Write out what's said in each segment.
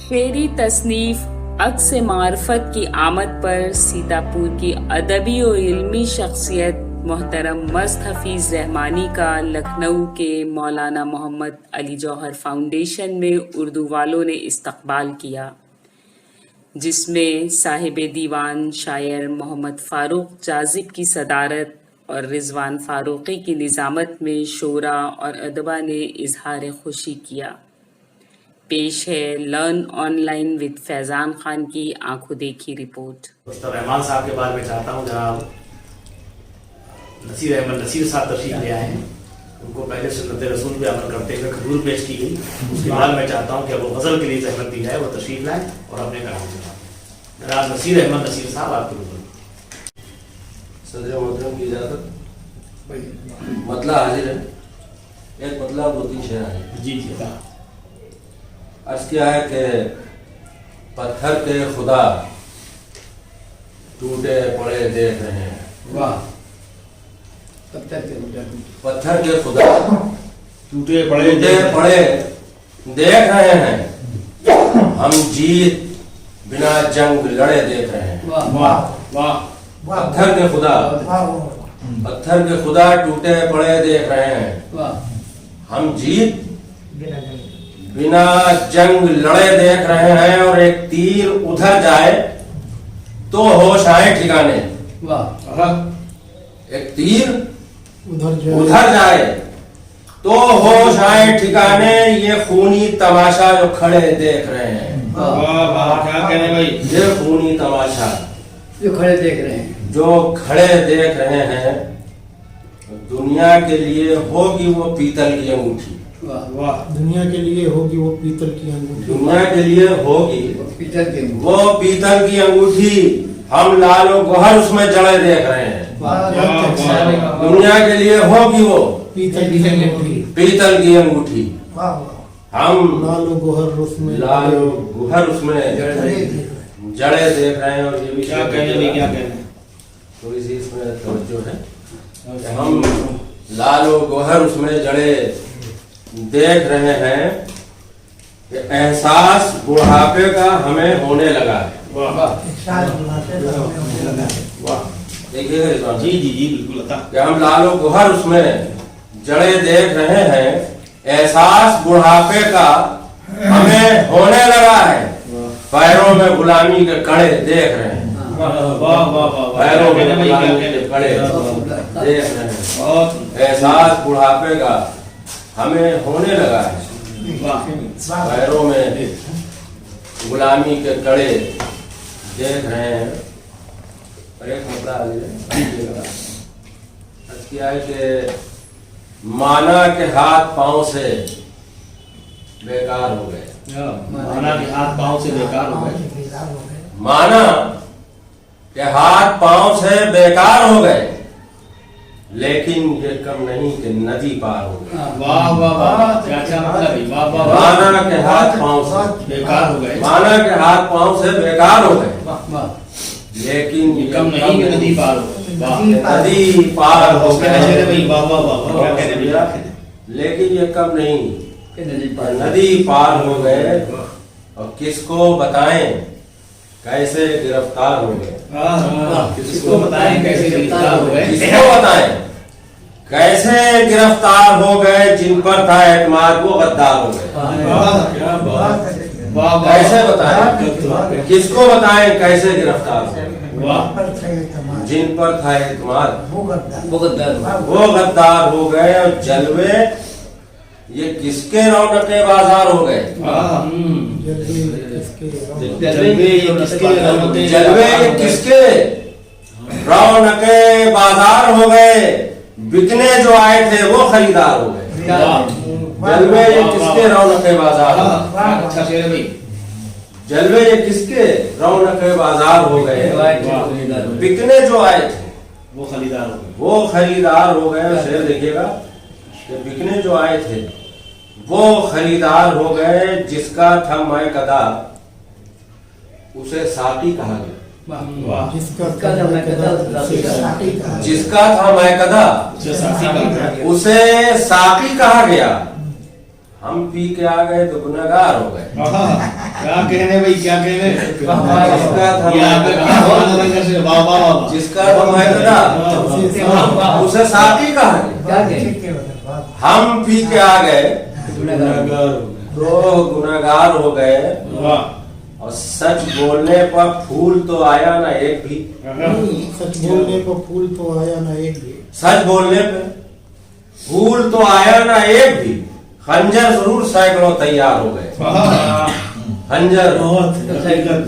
شعری تصنیف عکس معرفت کی آمد پر سیتاپور کی ادبی و علمی شخصیت محترم مست حفیظ رحمانی کا لکھنؤ کے مولانا محمد علی جوہر فاؤنڈیشن میں اردو والوں نے استقبال کیا، جس میں صاحب دیوان شاعر محمد فاروق جاذب کی صدارت اور رضوان فاروقی کی نظامت میں شعراء اور ادباء نے اظہار خوشی کیا۔ پیش ہے لرن آن لائن وتھ فیضان خان کی آنکھوں دیکھی رپورٹ۔ مصطفی رحمان صاحب کے بارے میں چاہتا ہوں، جناب نصیر احمد نصیر صاحب تشریف لے آئے ہیں، ان کو پہلے سنت رسول پہ عمل کرتے ہوئے کھجور پیش کی گئی، اس کے بعد میں چاہتا ہوں کہ اب وہ غزل کے لیے زحمت دی جائے، وہ تشریف لائیں اور اپنے کلام سنائیں۔ جناب نصیر احمد نصیر صاحب آپ کے روبرو۔ صدر محترم کی اجازت، مطلع حاضر ہے، ایک مطلع دو تین شعر ہے۔ جی جی عرض کیا ہے کہ پتھر کے خدا ٹوٹے پڑے دیکھ رہے ہیں۔ واہ، پتھر کے خدا ٹوٹے پڑے دیکھ رہے ہیں، ہم جیت بنا جنگ لڑے دیکھ رہے ہیں۔ واہ واہ، پتھر کے خدا ٹوٹے پڑے دیکھ رہے ہیں، ہم جیت بنا جنگ لڑے دیکھ رہے ہیں، اور ایک تیر ادھر جائے تو ہوش آئے ٹھکانے۔ ایک تیر ادھر جائے تو ہوش آئے ٹھکانے، یہ خونی تماشا جو کھڑے دیکھ رہے ہیں۔ کیا کہنے بھائی، یہ خونی تماشا جو کھڑے دیکھ رہے ہیں، جو کھڑے دیکھ رہے ہیں، دنیا کے لیے ہوگی وہ پیتل کی انگوٹھی۔ دنیا کے لیے ہوگی وہ پیتل کی انگوٹھی، دنیا کے لیے ہوگی پیتل کے وہ پیتل کی انگوٹھی، ہم لال و گوہر اس میں جڑے دیکھ رہے ہیں۔ دنیا کے لیے ہوگی وہ پیتل کی انگوٹھی، پیتل کی انگوٹھی، ہم لال و گوہر اس میں لال و گوہر اس میں جڑے دیکھ رہے ہیں۔ اور یہ بھی کیا کہنے بھائی، کیا کہنے، تھوڑی سی اس میں توجہ ہے کہ ہم لال و گوہر اس میں جڑے دیکھ رہے ہیں کہ احساس بڑھاپے کا ہمیں ہونے لگا ہے۔ دیکھیے جی جی جی بالکل عطا، کہ ہم لال و گوہر اس میں جڑے دیکھ رہے ہیں، احساس بڑھاپے کا ہمیں ہونے لگا ہے، پیروں میں غلامی کے کڑے دیکھ رہے ہیں۔ پیروں میں غلامی کے کڑے دیکھ رہے ہیں، احساس بڑھاپے کا ہمیں ہونے لگا ہے، پیروں میں غلامی کے کڑے دیکھ رہے ہیں۔ اور ایک مسئلہ کیا ہے کہ مانا کے ہاتھ پاؤں سے بیکار ہو گئے، مانا کے ہاتھ پاؤں سے بیکار ہو گئے، مانا کہ ہاتھ پاؤں سے بیکار ہو گئے، لیکن یہ کم نہیں کہ ندی پار ہو گئی۔ واہ واہ واہ، کیا کیا مطلب ہے، واہ واہ واہ، مانا کے ہاتھ پاؤں سے بیکار ہو گئے، مانا کے ہاتھ پاؤں سے بیکار ہو گئے، لیکن یہ کم نہیں کہ ندی پار ہو گئے، واہ ندی پار ہو کیا کہنے گئے، بھائی، واہ واہ واہ، کیا کہنے بھائی، کیا کہنے، لیکن یہ کم نہیں ندی پار ہو گئے، اور کس کو بتائیں کیسے گرفتار ہو گئے، کس کو بتائیں کیسے گرفتار ہو گئے، کس کو بتائیں کیسے گرفتار ہو گئے، جن پر تھا اعتماد وہ غدار ہو گئے۔ کیسے بتائیں، کس کو بتائیں کیسے گرفتار ہو گئے، جن پر تھا اعتماد وہ غدار ہو گئے، اور جلوے یہ کس کے رونق بازار ہو گئے، جلوے یہ کس کے رونق جلوے یہ کس کے رونق بازار ہو گئے، بکنے جو آئے تھے وہ خریدار ہو گئے۔ جلوے یہ کس کے رونق بازار ہو گئے، اچھا شعر ہے بھائی، جلوے یہ کس کے رونق بازار ہو گئے، بکنے جو آئے تھے وہ خریدار ہو گئے، وہ خریدار ہو گئے۔ شعر دیکھیے گا کہ بکنے جو آئے تھے وہ خریدار ہو گئے، جس کا تھا میں قدا اسے ساقی کہا گیا، جس کا تھا میں قدا اسے ساقی کہا گیا، हम पी के आ गए तो गुनहगार हो गए। क्या कहने भाई, क्या कहने। जिसका ये आपने कहा बहुत रंग से, वाह वाह वाह। जिसका तो मैं ना उसे साथी कहा गया। क्या कहें? हम पी के आ गए तो गुनहगार हो गए। वाह। और सच बोलने पर फूल तो आया ना एक भी। सच बोलने पर फूल तो आया ना एक भी। सच बोलने पे फूल तो आया ना एक भी, खंजर जरूर सैकड़ों तैयार हो गए। खंजर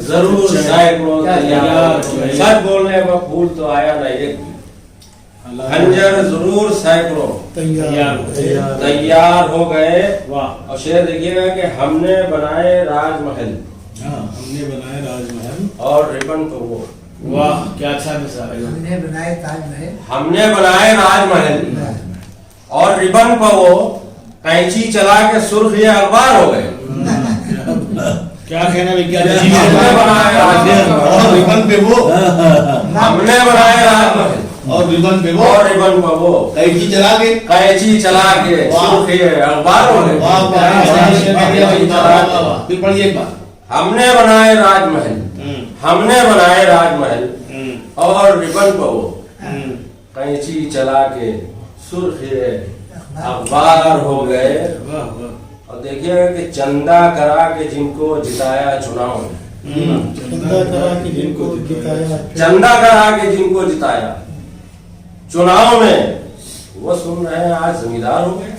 जरूर सैकड़ों तैयार हो गए। सच बोलने पर फूल तो आया ना एक भी, खंजर जरूर सैकड़ों तैयार हो गए। वाह। और शेर देखिएगा कि हमने बनाए राजमहल हमने बनाए राजमहल और रिबन तो वो। वाह, क्या अच्छा मिसाल है। हमने बनाए ताजमहल, हमने बनाए राजमहल और रिबन पर वो कैंची चला के सुर्ख ये अखबार हो गए। क्या कहना भाई, क्या हमने बनाए राजमहल और रिबन पे वो, हमने बनाए राजमहल और रिबन पे वो, और रिबन पर वो कैंची चला के, कैंची चला के सुर्ख ये अखबार हो गए। वाह वाह। फिर पढ़िए एक बार। हमने बनाए राजमहल, हमने बनाए राजमहल और रिबन पर वो कैंची चला के सुर्ख ये अखबार हो गए। और देखिएगा कि चंदा करा के जिनको जिताया चुनाव में, चंदा करा के जिनको जिताया, चंदा करा के जिनको जिताया चुनाव में, वो सुन रहे हैं आज जमींदार हो गए।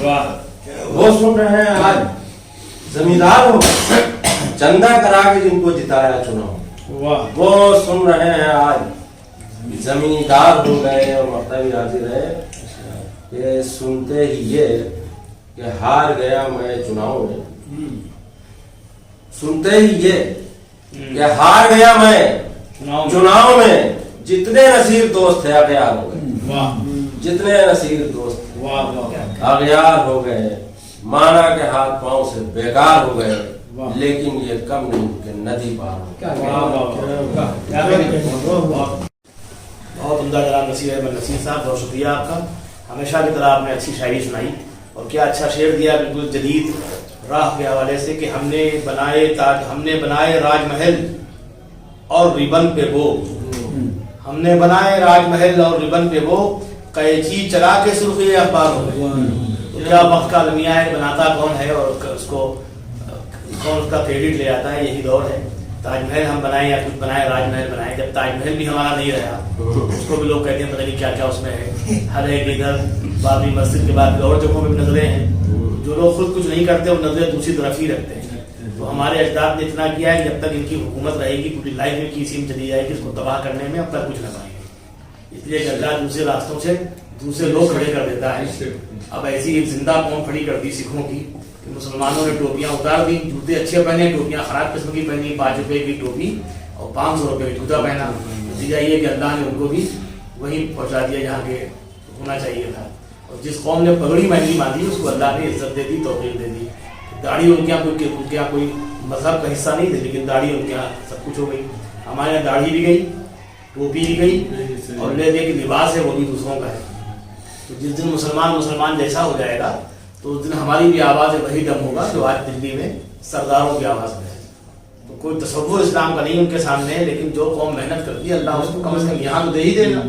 वाह। वो सुन रहे हैं आज जमींदार हो गए। चंदा करा के जिनको जिताया चुनाव, वाह। वो सुन रहे हैं आज जमींदार हो गए। और मतलब भी हाजिर है कि सुनते ही ये कि हार गया मैं चुनाव में, सुनते ही ये कि हार गया मैं चुनाव में, जितने नसीब दोस्त थे अगयार हो गए। वाह। जितने नसीब दोस्त वाह वाह। अगयार हो गए, माना के हाथ पांव से बेकार हो गए। वाह। लेकिन ये कम नहीं कि नदी पार हो गए। वाह वाह। क्या कहने। बहुत उम्दा जनाब नसीर अहमद नसीर साहब, बहुत शुक्रिया आपका। हमेशा की तरह आपने अच्छी शायरी सुनाई और क्या अच्छा शेर दिया, बिल्कुल जदीद राह के हवाले से कि हमने बनाए राजमहल और रिबन पे वो, हमने बनाए राजमहल और रिबन पे वो कैंची चला के सुर्खी अखबार हो गए। तो क्या वक्त का अलमिया है, बनाता कौन है और उसको कौन उसका क्रेडिट ले जाता है, यही दौर है। ताजमहल हम बनाए या कुछ बनाए, राजमहल बनाए, जब ताजमहल भी हमारा नहीं रहा उसको भी लोग कहते हैं पता नहीं क्या क्या उसमें है। हर एक इधर बाबरी मस्जिद के बाद और जगहों में नजरें हैं, जो लोग खुद कुछ नहीं करते वो नजरें दूसरी तरफ ही रखते हैं। तो हमारे अजदाद ने इतना किया है, जब तक इनकी हुकूमत रहेगी पूरी लाइफ में की इसी में चली जाएगी, इसको तबाह करने में अब तक कुछ न पाएंगे। इसलिए अजदाद दूसरे रास्तों से दूसरे लोग खड़े कर देता है। अब ऐसी एक जिंदा कौम खड़ी कर दी सिखों की कि मुसलमानों ने टोपियां उतार दी, जूते अच्छे पहने, टोपियां खराब किस्म की पहनी, 5 रुपए की टोपी और 500 रुपए का जूता पहना। नतीजा ये कि अल्लाह ने उनको भी वहीं पहुंचा दिया जहाँ के होना चाहिए था। और जिस कौम ने पगड़ी महंगी बांधी उसको अल्लाह ने इज्जत दे दी, तौफीक दे दी। दाढ़ी उनके यहाँ कोई मजहब का हिस्सा नहीं थे, लेकिन दाढ़ी उनके यहाँ सब कुछ हो गई। हमारे यहाँ दाढ़ी भी गई, टोपी भी गई और ले दे कि लिबास है वो भी दूसरों का है। तो जिस दिन मुसलमान जैसा हो जाएगा तो उस दिन हमारी भी आवाज़ वही दम होगा जो आज दिल्ली में सरदारों की आवाज़ है। तो कोई तसव्वुर इस्लाम का नहीं उनके सामने है, लेकिन जो कौम मेहनत करती है अल्लाह उसको कम से कम यहाँ तो दे ही देगा,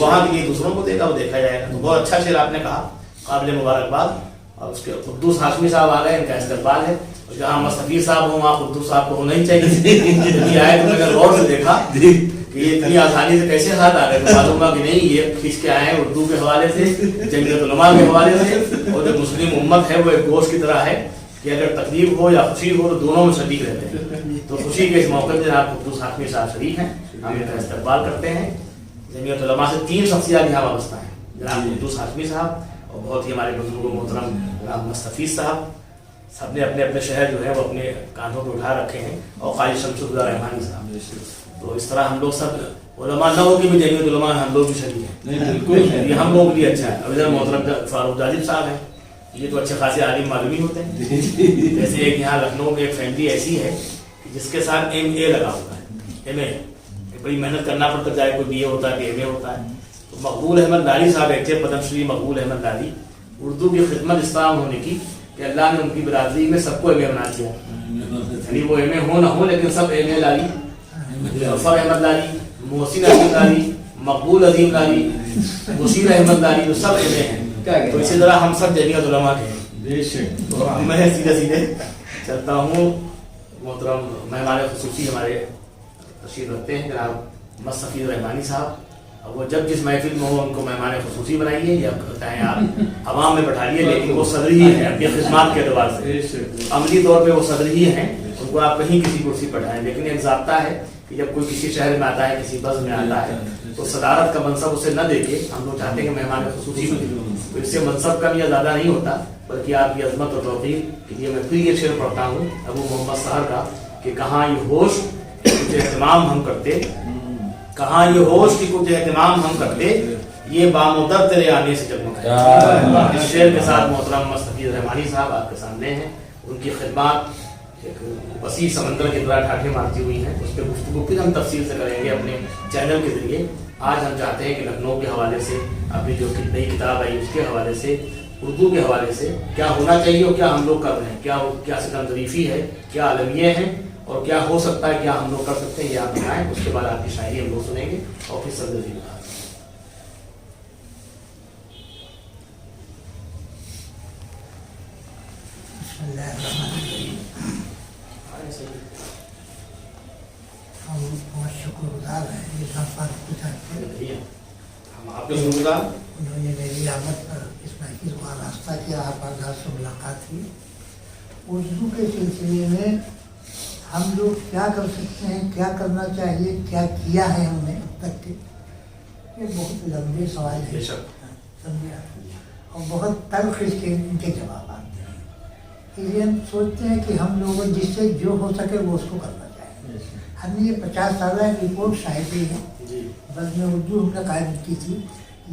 वहाँ के लिए दूसरों को देगा, वो देखा जाएगा। तो बहुत अच्छा शेर आपने कहा, काबिल मुबारकबाद। और उसके कुद्दूस हाशमी साहब आ गए, इनका इस्तेकबाल है। और जहाँ मस्तफी साहब हो वहाँ कुद्दूस साहब को होना ही चाहिए। आए तो मैंने गौर से देखा कि ये इतनी आसानी से कैसे हाथ आ रहे थे, मालूम हुआ कि नहीं ये खींच के आए हैं उर्दू के हवाले से, जमीयत उलमा के हवाले से। और जो मुस्लिम उम्मत है वो एक गोश्त की तरह है कि अगर तकलीफ हो या खुशी हो तो दोनों में शरीक रहते हैं। तो खुशी के इस मौके पर जनाब कुद्दूस हाशमी साहब शरीक हैं, हम इनका इस्तेकबाल करते हैं। जमीयत उलमा से 3 शख्सियत यहाँ वाबस्ता हैं, जनाब कुद्दूस हाशमी साहब और बहुत ही हमारे बुजुर्ग मोहतरम जनाब मुस्तफीज़ साहब। सबने अपने अपने शहर जो है वो अपने कांधों पर उठा रखे हैं, और काजी शमसुद्दौला रहमानी साहब। तो इस तरह हम लोग सब उलमा न हो कि भी जमीयत उलमा हम लोग भी शरीक हैं। नहीं बिल्कुल, ये हम लोग भी अच्छा है। अब इधर मोहतरम फारूक जाजिब साहब हैं, ये तो अच्छे खासे आलिम मालूम ही होते हैं। जैसे एक यहाँ लखनऊ में एक फैमिली ऐसी है कि जिसके साथ MA लगा होता है, MA बड़ी मेहनत करना पड़ता है, चाहे कोई BA होता है MA होता है। तो मकबूल अहमद लाली साहब एक थे, पद्मश्री मकबूल अहमद लाली। उर्दू की खिदमत इस तरह होने की कि अल्लाह ने उनकी बिरादरी में सबको एमए बना दिया, यानी वो एमए हो ना हो लेकिन सब एमए लारी, जफर अहमद लारी, मोहसिन अहमद लारी, मकबूल अजीम लारी, मुशीर अहमद लारी, जो सब एमए हैं। तो इसी तरह हम सब जमीयत उलमा के हैं। तो मैं सीधे चलता हूँ। मोहतरम मेहमान खुसूसी हमारे तशरीफ रखते हैं जनाब मुस्तफ़ी रहमानी साहब। अब वो जब जिस महफिल में हो उनको मेहमान खुसूसी बनाइए या चाहे आप हवाम में बैठाइए, लेकिन वो सदर ही हैं अपनी खिदमत के अतबार से, अमली तौर पे वो सदर ही हैं। उनको आप कहीं किसी कुर्सी पर बैठाएं, लेकिन एक ज़ाब्ता है कि जब कोई किसी शहर में आता है, किसी बज़ में आता है, तो सदारत का मनसब उसे न देके हम लोग चाहते हैं कि मेहमान खुसूसी बने। तो इससे मनसब कम या ज़्यादा नहीं होता, बल्कि आपकी अजमत और तौक़ीर के लिए मैं फिर ये शेर पढ़ता हूँ अबू मोहम्मद सहर का कि कहाँ ये होश कुछ एहतमाम हम करते, कहाँ ये होश की कुछ एहतमाम हम करते, ये बामुदर तेरे आने से जगमगाए। इस शेर के साथ मोहतरम मुस्तफ़ी रहमानी साहब आपके सामने हैं। उनकी खिदमत एक वसी समंदर की तरह ठाठे मारती हुई हैं। उस पर गुफ्तगू फिर हम तफसील से करेंगे अपने चैनल के जरिए। आज हम चाहते हैं कि लखनऊ के हवाले से, अपनी जो नई किताब आई उसके हवाले से, उर्दू के हवाले से क्या होना चाहिए और क्या हम लोग कर रहे हैं, क्या सितम ज़रीफ़ी है, क्या आलमिया है और क्या हो सकता है, क्या हम लोग कर सकते हैं, ये आप बताएं। उसके बाद आपकी शायरी हम लोग सुनेंगे और फिर सदर जी का हम बहुत शुक्रगुजार हैं इस बात को हम आपके शुक्रगुजार। उन्होंने मेरी आमद पर इस महफिल को रास्ता किया, आप आजाद से मुलाकात हुई। उर्दू के सिलसिले में हम लोग क्या कर सकते हैं, क्या करना चाहिए, क्या किया है हमने अब तक के, ये बहुत लंबे सवाल है, समझे, और बहुत तल्ख इसके इनके जवाब आते हैं। इसलिए हम सोचते हैं कि हम लोगों जिससे जो हो सके वो उसको करना चाहिए। हमने ये 50 साल की रिपोर्ट शायद ही है, बस में उर्दू हमने कायम की थी।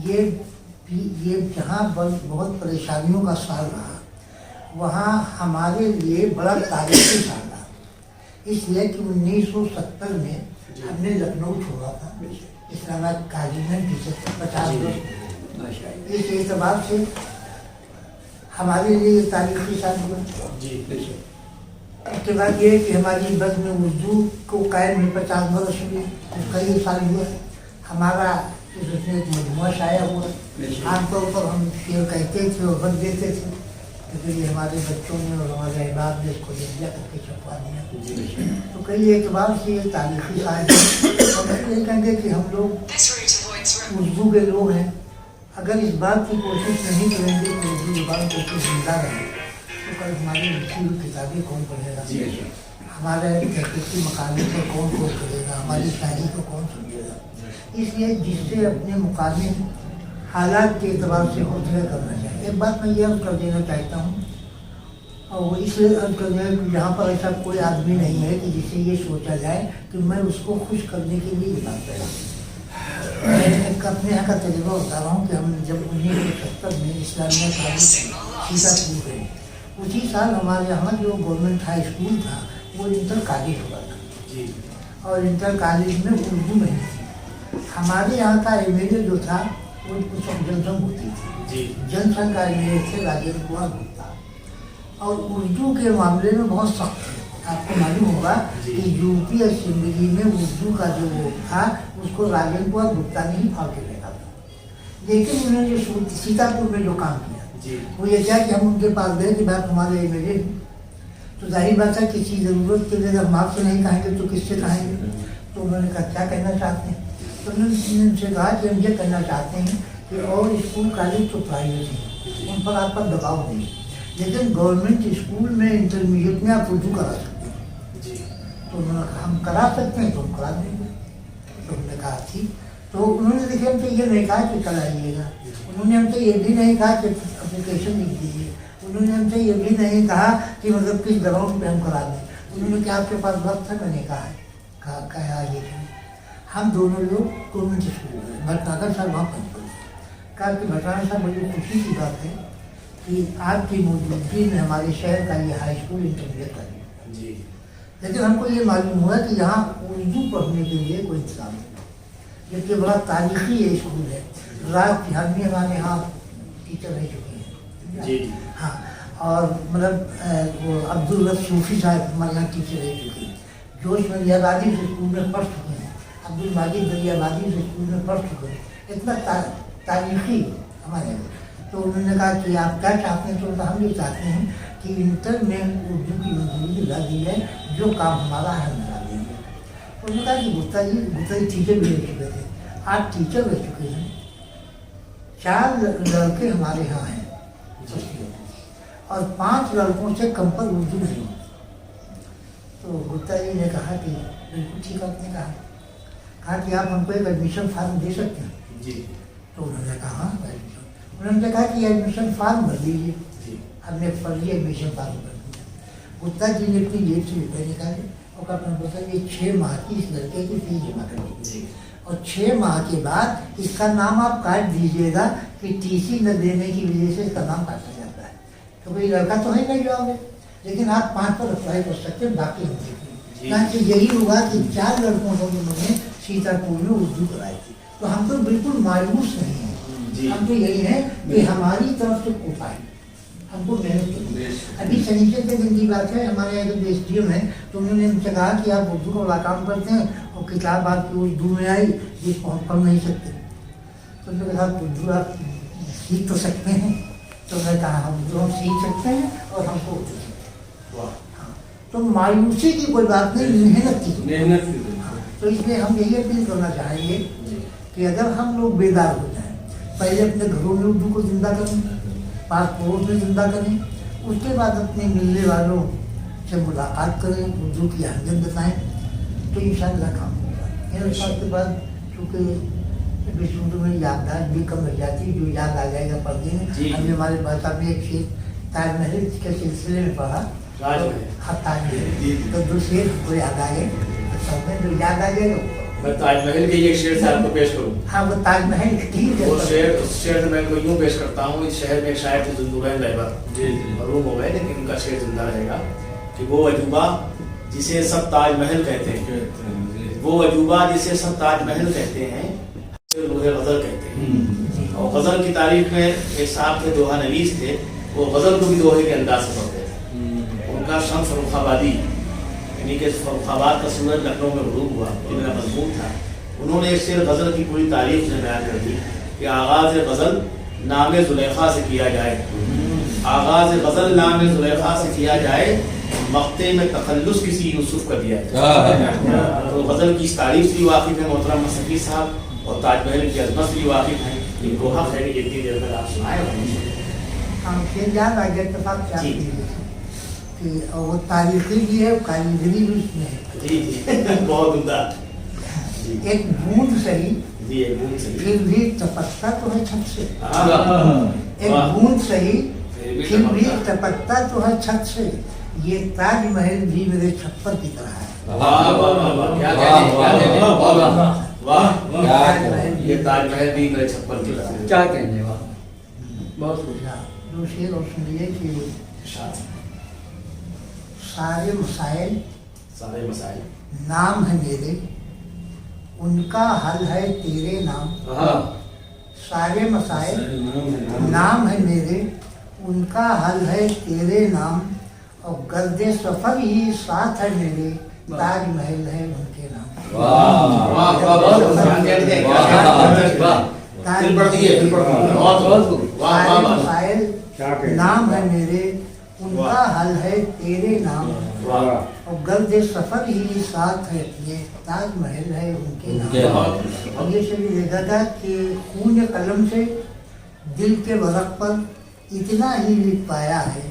ये जहाँ बहुत परेशानियों का साल रहा, वहाँ हमारे लिए बड़ा तारीखी साल रहा, इसलिए कि 1970 में हमने लखनऊ छोड़ा था इस्लामाबाद कॉलेज में 50 वर्ष। इस एतबार से हमारे लिए तारीखी साल हुआ। उसके बाद ये कि हमारी बज़ में उर्दू को कायम में 50 वर्ष हुए, उसका ये साल हुआ। हमारा उसमें एक मजमुआ शाया हुआ। आमतौर पर हम शेर कहते थे और बन देते थे, क्योंकि ये हमारे बच्चों ने और हमारे अहबाब ने इसको लिया करके छपवा दिया। तो कई एतबार से ये तारीखी साल है। और ये कहेंगे कि हम लोग उर्दू के लोग हैं, अगर इस बात की कोशिश नहीं करेंगे कि उर्दू ज़ुबान को जिंदा रहे, तो कल हमारी लिखी हुई किताबें कौन पढ़ेगा, हमारे तहकीकी मकामी को कौन करेगा, हमारी शायरी को कौन समझेगा। इसलिए जिससे अपने मुकामी हालात के एतबार से हौसला करना चाहिए। एक बात मैं ये अर्ज कर देना चाहता हूँ, और इसलिए अर्ज कर देना कि यहाँ पर ऐसा कोई आदमी नहीं है कि जिससे ये सोचा जाए कि मैं उसको खुश करने के लिए बात कर रहा हूँ। मैं अपने यहाँ का तजुर्बा बता रहा हूँ कि हम जब 1970 में इस्लामिया कॉलेज सीतापुर गए, उसी साल हमारे यहाँ जो गवर्नमेंट हाई स्कूल था वो इंटर कॉलेज हुआ था, और इंटर कॉलेज में उर्दू नहीं थी। हमारे यहाँ का एमएलए जो था वो जनसंघ होती थी, जनसंघ का एमएलए थे राजेंद्र कुमार गुप्ता, और उर्दू के मामले में बहुत सख्त थे। आपको मालूम होगा कि यूपी असेंबली में उर्दू का जो वो था उसको राजेंद्र कुमार गुप्ता ने ही फाड़ के फेंका था। लेकिन उन्होंने जो सीतापुर में जो काम किया वो ये क्या कि हम उनके पास गए कि भाई तुम्हारे एमएलए, तो जाहिर बात है किसी ज़रूरत के लिए जब हम आपसे नहीं कहेंगे तो किससे कहेंगे। तो उन्होंने कहा क्या कहना चाहते हैं, तो उन्होंने उनसे कहा कि हम ये कहना चाहते हैं कि और स्कूल कॉलेज तो प्राइवेट हैं, उन पर आप पर दबाव नहीं, लेकिन गवर्नमेंट स्कूल में इंटरमीडिएट में आप उर्दू करा सकते हैं। तो उन्होंने कहा हम करा सकते हैं तो हम करा देंगे। तो हमने कहा ठीक। तो उन्होंने देखिए हमसे ये नहीं कहा कि कराइएगा, उन्होंने हमसे ये भी नहीं कहा कि एप्लीकेशन लिख दीजिए, उन्होंने हमसे ये भी नहीं कहा कि मतलब किस ग्राउंड पे हम करा दें। उन्होंने क्या आपके पास वक्त है, मैंने कहा ये हम दोनों लोग गवर्नमेंट स्कूल में भटनागर साहब वहाँ पहुँचे। कहा कि भटनागर साहब बड़ी खुशी की बात है कि आपकी मौजूदगी में हमारे शहर का ये हाई स्कूल इंटरमीडिएट कर दिया, लेकिन हमको ये मालूम हुआ कि यहाँ उर्दू पढ़ने के लिए कोई इंतजाम नहीं, जबकि बड़ा तारीखी ये स्कूल है। रात बिहार में हमारे यहाँ टीचर रह चुके हैं। हाँ, اور مطلب وہ عبدالرف صوفی صاحب ہمارے یہاں ٹیچر رہ چکے ہیں، جوش دریا آبادی سے اسکول میں پڑھ چکے ہیں، عبدالماجد دریا آبادی سے اسکول میں پڑھ چکے ہیں، اتنا تاریخی ہمارے یہاں۔ تو انہوں نے کہا کہ آپ کیا چاہتے ہیں؟ تو ہم یہ چاہتے ہیں کہ انٹر میں اردو کی منظوری دلا دی ہے، جو کام ہمارا ہے ملا دیں گے۔ تو انہوں نے کہا کہ گپتا جی ٹیچر بھی رہ چکے تھے، آپ ٹیچر رہ چکے ہیں، 4 لڑکے ہمارے یہاں ہیں اور 5 لڑکوں سے کم پر اردو نہیں۔ تو گپتا جی نے کہا کہ بالکل ٹھیک آپ نے کہا کہ آپ ہم کو ایک ایڈمیشن فارم دے سکتے ہیں؟ جی۔ تو انہوں نے کہا ہاں ایڈمیشن، انہوں نے کہا کہ ایڈمیشن فارم بھر دیجیے۔ ہم نے فرضی ایڈمیشن فارم بھر دیا۔ گپتا جی نے اپنی جیب سے روپئے نکالے اور اپنا بتا یہ 6 ماہ کی اس لڑکے کی فیس جمع کر دیجیے اور 6 ماہ کے بعد اس کا نام آپ کاٹ دیجیے گا کہ ٹی سی نہ دینے کی وجہ سے اس کا نام کاٹا جاتا ہے، تو کوئی لڑکا تو ہے نہیں جو آگے، لیکن آپ 5 پر اپلائی کر سکتے ہیں، باقی ہم دیکھیں گے۔ یہی ہوگا کہ 4 لڑکوں کو انہوں نے سیتاپور میں اردو کرائی تھی، تو ہم تو بالکل مایوس نہیں ہیں، ہم تو یہی ہے کہ ہماری طرف سے کوتاہی، ہم کو محنت کرنی ہے۔ ابھی سنیچر کے دن کی بات ہے، ہمارے یہاں جو ایس ڈی ایم ہے تو انہوں نے ہم سے کہا کہ آپ اردو کا کام کرتے ہیں اور کتاب آپ کی اردو میں آئی جس کو ہم پڑھ نہیں سکتے، تو انہوں نے کہا اردو آپ سیکھ تو سکتے ہیں؟ تو میں نے کہا ہم اردو ہم سیکھ سکتے ہیں اور ہم کو اردو سکتے ہیں۔ ہاں، تو مایوسی کی کوئی بات نہیں، محنت کی۔ تو اس لیے ہم یہی اپیل کرنا چاہیں گے کہ اگر ہم لوگ بیدار ہو جائیں، پہلے اپنے گھروں میں اردو کو زندہ کریں، پاسپورٹ میں زندہ کریں، اس کے بعد اپنے ملنے والوں سے ملاقات کریں، اردو کی اہمیت بتائیں، تو انشاءاللہ کام ہوگا۔ میرے ساتھ کے بعد چونکہ اردو میں یادداشت بھی کم رہ جاتی، جو یاد آ جائے گا پڑھنے میں۔ ہم نے ہمارے بادشاہ میں ایک شعر تاج محل کے سلسلے میں پڑھا، ہاں تاج محل، تو 2 شعر ہم کو یاد آ گئے، سب میں جو یاد آ جائے گا میں تاج محل کے ایک شعر سے آپ کو پیش کروں۔ ہاں وہ تاج محل ٹھیک ہے، وہ شعر، اس شعر سے میں ان کو یوں پیش کرتا ہوں۔ اس شہر میں ایک شاعر تھے ذوالنورین رہبر، محروم ہو گئے لیکن ان کا شعر زندہ رہے گا کہ وہ عجوبہ جسے سب تاج محل کہتے ہیں، وہ عجوبہ جسے سب تاج محل کہتے ہیں، روح غزل کہتے ہیں۔ اور غزل کی تاریخ میں ایک صاحب تھے دوہا نویس تھے، وہ غزل کو بھی دوہے کے انداز سے پڑھتے تھے۔ ان کا شمس فروخ آبادی، یعنی کہ فروخ آباد کا سورج لکھنؤ میں غروب ہوا، یہ میرا مضمون تھا۔ انہوں نے ایک شعر غزل کی پوری تاریخ سے بیان کر دی کہ آغاز غزل نام زلیخا سے کیا جائے، آغاز غزل نام زلیخا سے کیا جائے، مقطع میں تخلص کسی یوسف کا دیا جائے۔ تو غزل کی اس تعریف سے بھی واقف ہے محترم مصطفی صاحب، اور تاج محل کی عظمت سے بھی واقف ہیں۔ ان کو حق ہے کہ اتنی دیر تک آپ سنائے۔ ہم شعر یاد آ گیا اتفاق کیا کہ وہ تاریخی بھی ہے، کاریگری بھی اس میں ہے۔ جی جی بہت عمدہ۔ ایک بوند صحیح جی ایک بوند صحیح، پھر بھی ٹپکتا تو ہے چھت سے، ہاں، ایک بوند صحیح پھر بھی ٹپکتا تو ہے چھت سے، یہ تاج محل بھی میرے چھپر کی طرح ہے۔ واہ واہ واہ واہ، کیا کہنے، کیا کہنے، واہ، یہ تاج محل بھی میرے چھپر کی طرح ہے۔ کیا کہنے، واہ، بہت خوش۔ جو شعر اور سنیے کہ سارے مسائل سارے مسائل نام ہے میرے، ان کا حل ہے تیرے نام۔ سارے مسائل نام ہے میرے، ان کا حل ہے تیرے نام، اور گرد سفر ہی ساتھ ہے میرے، تاج محل ہے ان کے نام۔ سارے مسائل نام ہے میرے، ان کا حل ہے تیرے نام، اور گرد سفر ہی ساتھ ہے اپنے، تاج محل ہے ان کے نام۔ اور یہ شعر دیکھا تھا کہ خون قلم سے دل کے ورق پر اتنا ہی لکھ پایا ہے،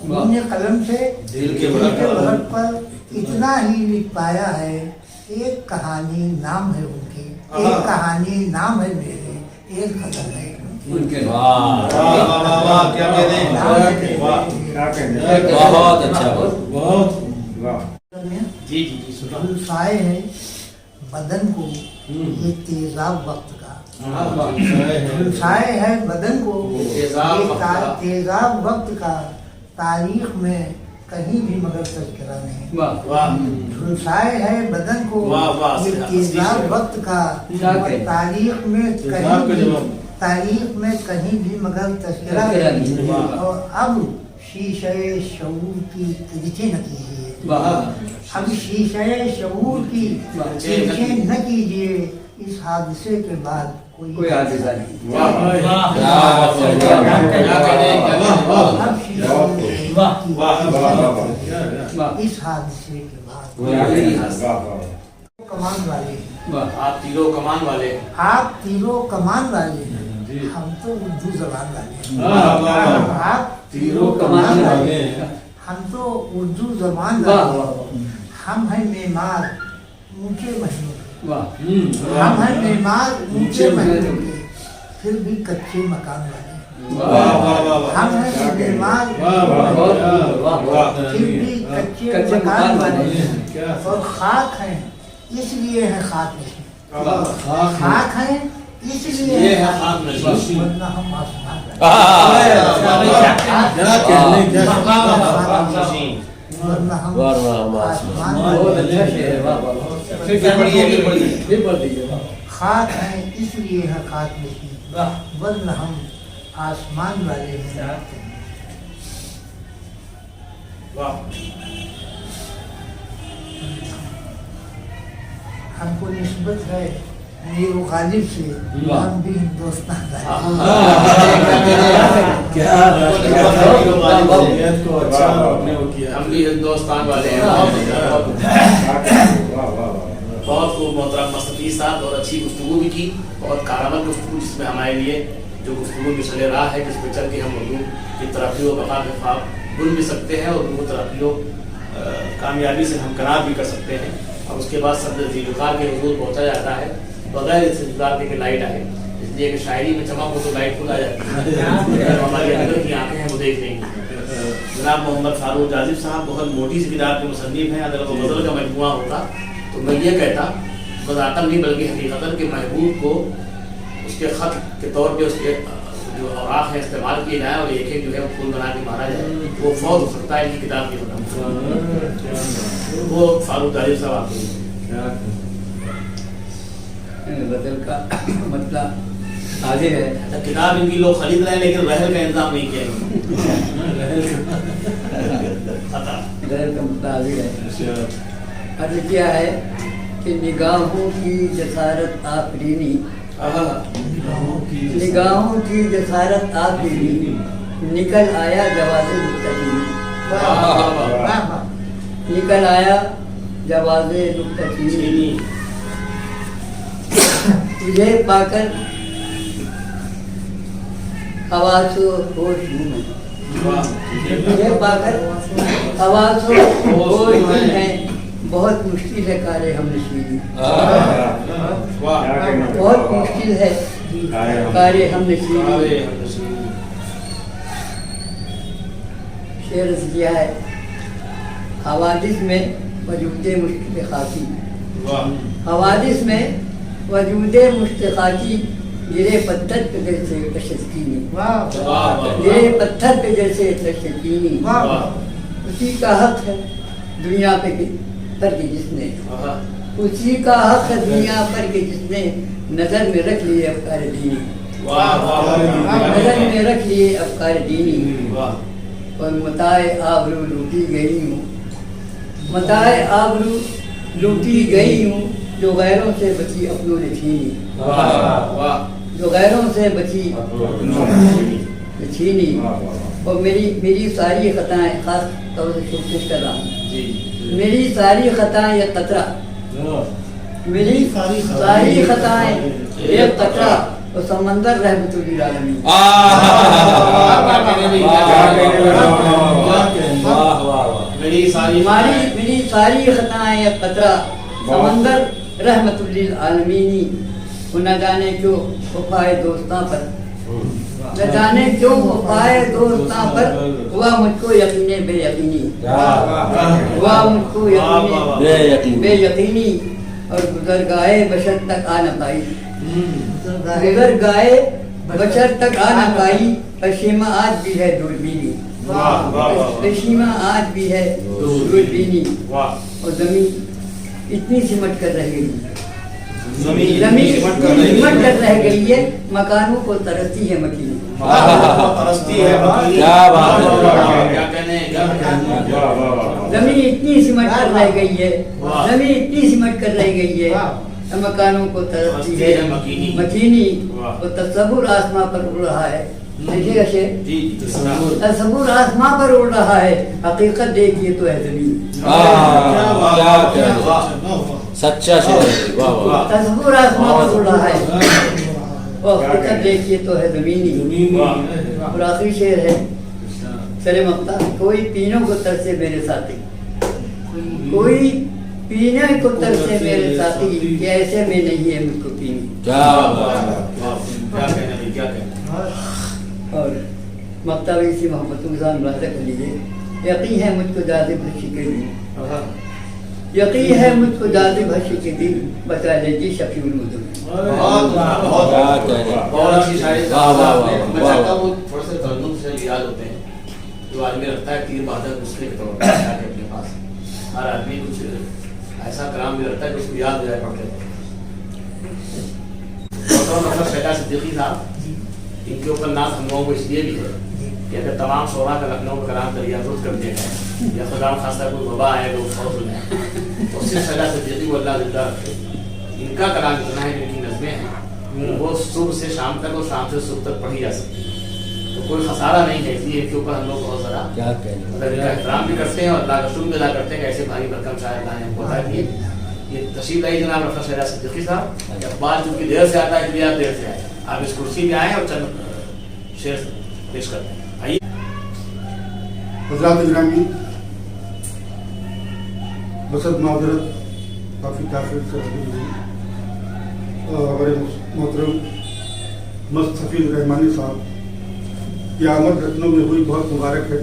خون قلم سے دل کے ورق پر اتنا ہی لکھ پایا ہے، ایک کہانی نام ہے ان کی، ایک کہانی نام ہے میرے، ایک غزل ہے ان کی۔ بہت اچھا، جی جی جی سنا۔ جھلسائے ہے بدن کو یہ تیزاب وقت کا، جھلسائے ہے بدن کو یہ تیزاب وقت کا، تاریخ میں کہیں بھی مگر تذکرہ نہیں۔ جھلسائے ہے بدن کو یہ تیزاب وقت کا، تاریخ میں کہیں بھی مگر تذکرہ نہیں، اور اب शीशे शऊर की तिरछे न कीजिए, वाह अब शीशे शऊर की तिरछे न कीजिए, इस हादसे के बाद कोई हादसा नहीं। वाह अब शीशे वाह इस हादसे के बाद कमान वाले, वाह आप तीरों कमान वाले, आप तीरों कमान वाले, हम तो उर्दू जबान वाले हैं। आप तीरों कमान वाले, हम तो उर्दू जबान वाह वाले, वाह हम हैं मेमार ऊंचे महलों के, वाह हम हैं मेमार ऊंचे महलों के, फिर भी कच्चे मकान वाले, हम हैं मेमार फिर भी कच्चे मकान वाले, और खाक हैं इसलिए है खाक नहीं, खाक हैं इसलिए ये है है खाक खाक नशीब। वरना हम आसमान वाले, क्या कहने क्या नशीब। वरना हम आसमान बहुत वाले, अच्छा शेर है। वाह वाह फिर पढ़िए फिर पढ़ दीजिए। वाह खाक हैं इसलिए है खाक नशीब, वाह वरना हम आसमान वाले हैं। वाह हमको निस्बत है मीर गालिब से, हम भी हिंदुस्तान वाले हैं। क्या को अच्छा आपने वो किया। हम भी हिंदुस्तान वाले हैं। बहुत खूब मोहतरम मुस्तफी साहब, बहुत अच्छी गुफ्तगू भी की, बहुत कारामद गुफ्तगू, जिसमें हमारे लिए जो गुफ्तगू की चले रहा है, जिस पर चल के हम उर्दू की तरक्की व बका के ख्वाब बुन भी सकते हैं और उर्दू तरक्की कामयाबी से हम करार भी कर सकते हैं। और उसके बाद सदर ज़ीलुकार के हजूर पहुँचा जाता है बगैर इस इंतजार के लाइट आए, इसलिए कि शायरी में चमक हो तो लाइट खुद आ जाती है, हमारी अंदर की आंखें हैं वो देख लेंगी। जनाब मोहम्मद फारूक जाजिब साहब बहुत मोटी सी किताब के मुसन्निफ हैं। अगर वो गज़ल का मजमुआ होता तो मैं ये कहता, बज़ातन नहीं बल्कि हकीकतन के महबूब को उसके ख़त के तौर पे उसके जो औराक़ हैं इस्तेमाल किए जाएँ और एक एक जो है वो फूल बना के मारा जाए, वो फौज हो सकता है इनकी किताब की खत्म। वो फारूक जाजिब साहब आपके लिए। गजल का मतलब आगे है। अच्छा, किताब इनकी लोग खरीद रहे हैं लेकिन रहल का इंतजाम नहीं किया इन्होंने। खता। गजल का मतलब आगे है। अर्ज किया है कि निगाहों की जसारत आफरीनी, निगाहों की जसारत आफरीनी, निकल आया जवाज़े मुस्तकीम, निकल आया जवाज़े मुस्तकीम, तुझे पाकर हवासो होश हूँ मैं, तुझे पाकर हवासो होश हूँ मैं, बहुत मुश्किल है कार्य हम नशीबी, बहुत मुश्किल है कार्य हम नशीबी। शेर किया है हवादिस में वजूदे मुश्किल खाकी, हवादिस में वजूदे मुश्तकाकी, गिरे पत्थर पे जैसे तशकीनी, गिरे पत्थर पे जैसे तशकीनी, उसी का हक है दुनिया पे पर के जिसने, उसी का हक है दुनिया पर के जिसने नजर में रख लिए अफकार दीनी, नजर में रख लिए अफकार दीनी, और मताए आबरू लूटी गई हूँ, मताए आबरू लूटी गई हूँ, जो गैरों से बची अपनों ने छीनी, जो गैरों से बची छीनी, और मेरी सारी खताएं, खास तौर से कोशिश कर रहा हूँ, मेरी सारी खताएं ये कतरा, मेरी सारी खताएं ये कतरा, और समंदर रहमतुल आलमीन, मेरी सारी खताएं ये कतरा, समंदर रहमतुल आलमीनी, न जाने क्यों वफाए दोस्तां पर, न जाने क्यों वफाए दोस्तां पर, हुआ मुझको यकीने बेयकीनी, हुआ मुझको यकीने बेयकीनी, और गुजर गाए बशर तक आ न पाई, गुजर गाए बशर तक आ न पाई, पशीमा आज भी है दूरबीनी, पशीमा आज भी है दूरबीनी, और जमीन इतनी सिमट कर रहेगी, जमीन सिमट कर रह गई है, मकानों को तरसती है मकीनी। तरसती है मकीनी। क्या बात है। क्या कहने हैं, क्या कहने हैं। जमीन इतनी सिमट कर रह गई है, जमीन इतनी सिमट कर रह गई है, मकानों को तरसती है मकीनी। मकीनी। और तस्वुर आसमां पर उड़ रहा है, देखिएगा शेर, जी तस्वुर आसमां पर उड़ रहा है, हकीकत देखिए तो है जमीन। क्या कहने, सच्चा शेर है, वाह वाह। तस्वुर आसमां पर उड़ रहा है, और हकीकत देखिए तो है जमीनी। और आखिरी शेर है सरे मक्ता, कोई पीनों को तरसे मेरे साथी, कोई पीने को तरसे मेरे साथी, कि ऐसे में नहीं है मुझको पीनी। क्या बात है। क्या कहने हैं, क्या कहने हैं। और मक्ता भी इसी मोहब्बत के साथ मुलाज़ा कर लीजिए। यकीन है मुझको जाज़िब हशी के दिल, यकीन है मुझको जाज़िब हशी के दिल, बचा लीजिए शफीउल मुदुन। बहुत अच्छी शायरी। वाह वाह वाह मैं वाह। चाहता हूँ थोड़े से तर्जुम से याद होते हैं, जो आदमी रखता है तीर बहादुर उसके तौर पर अपने पास। हर आदमी कुछ ऐसा कलाम भी रखता है कि उसको याद हो जाए पढ़ते वक्त। शहजाद सिद्दीकी साहब, इनके ऊपर नाज हम लोगों को इसलिए भी है कि अगर तमाम शोरा का लखनऊ का कलाम दरियाफत कर दिया जाए या खुदा खासा कोई वबा आए लोग फौज हो जाए, तो सिर्फ शहजाद सिद्दीकी को अल्लाह जिंदा रखे। इनका कलाम इतना है, जिनकी नज़में हैं वो सुबह से शाम तक और शाम से सुबह तक पढ़ी जा सकती है, तो कोई खसारा नहीं है। इसलिए इनके ऊपर हम लोग बहुत ज़रा क्या कहने, मतलब इनका एहतराम भी करते हैं और अल्लाह का शुक्र भी अदा करते हैं कि ऐसे भारी भरकम शायर अल्लाह ने हमको अता किए। ये तशरीफ लाई जनाब रफ़ा शहजाद सिद्दीकी साहब। अखबार चूँकि देर से आता है इसलिए आप देर से आए, आप इस कुर्सी में आए और चंद शेर पेश करते हैं। आइए। हज़रात गिरामी, बसत माजरत काफ़ी ताख़ीर से हुई। हमारे मोहतरम मस्त हफीज़ रहमानी साहब की आमद लखनऊ में हुई बहुत मुबारक है।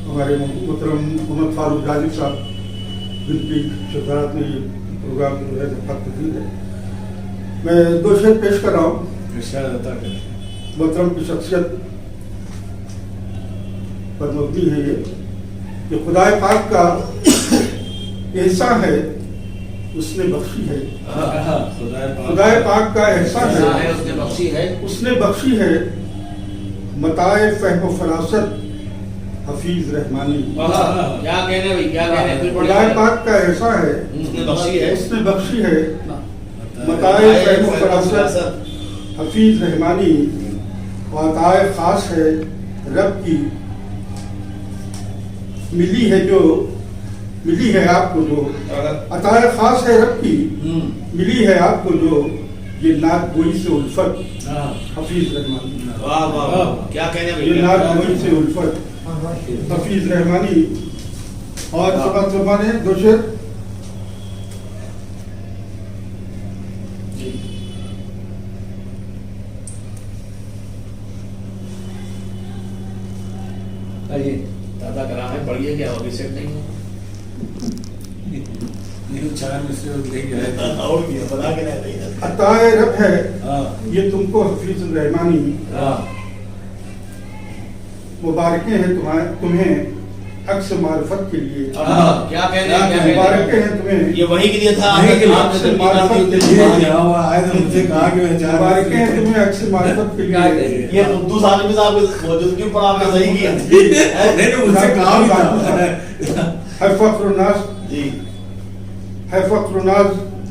हमारे मोहतरम मोहम्मद फारूक गाजी साहब जिनकी शफारत में ये प्रोग्राम जो है तकदीर है। मैं दो शेर पेश कर रहा हूँ। मोहतरम की शख्सियत पर मबनी है ये कि खुदाए पाक का एहसान है उसने बख्शी है। खुदाए पाक का एहसान है उसने बख्शी है, उसने बख्शी है। मताए फहम फरासत हफीज रहमानी। क्या कहने भाई, क्या कहने। खुदाए पाक का एहसान है उसने बख्शी है, उसने बख्शी है। मताए फहम फरासत हफीज रहमानी। और अताए खास है रब की, मिली है जो मिली है आपको जो अताए खास है रब की, मिली है आपको जो ये नात गोई से उल्फत हफीज रहमानी। वाह वाह वाह, क्या कहने भाई। ये नात गोई से उल्फत हफीज रहमानी। और तबा ने दो शेर। दादा कलाम है, पढ़िए क्या अभी सेट नहीं है और क्या बता के नहीं। अताए रब है ये तुमको हफीज रहमानी। मुबारकें हैं तुम्हें अक्स मार्फत के लिए। क्या कहने हैं, मुबारकें हैं तुम्हें ये वही के लिए था। अक्स मार्फत के लिए। मुबारकें हैं तुम्हें अक्स मार्फत के लिए। ये उर्दू साहब भी साहब मौजूदगी पर आपने सही किया। है फख्रुन्नास जी, है फख्रुन्नास